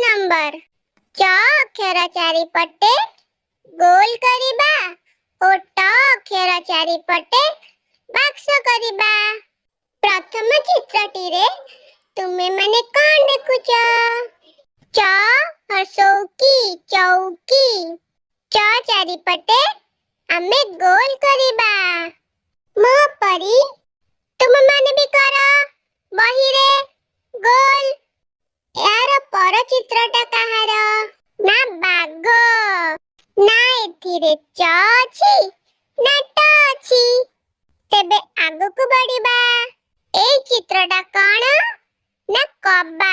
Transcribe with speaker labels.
Speaker 1: Number च अक्षर चारिपटे गोल करिबा ओ ट अक्षर चारिपटे बाक्स करिबा। प्रथम चित्रटी रे तुमे माने कोन देखुछ? च हसौकी चौकी च चारिपटे आमे गोल करिबा। म परी तुम माने भी करो बही रे गोल। यार पर चित्रटा कहार? ना बाघ ना एथिरे च अछि ना ट अछि। तेबे आगु को बढ़िबा। ए चित्रटा कोन? ना कबाब।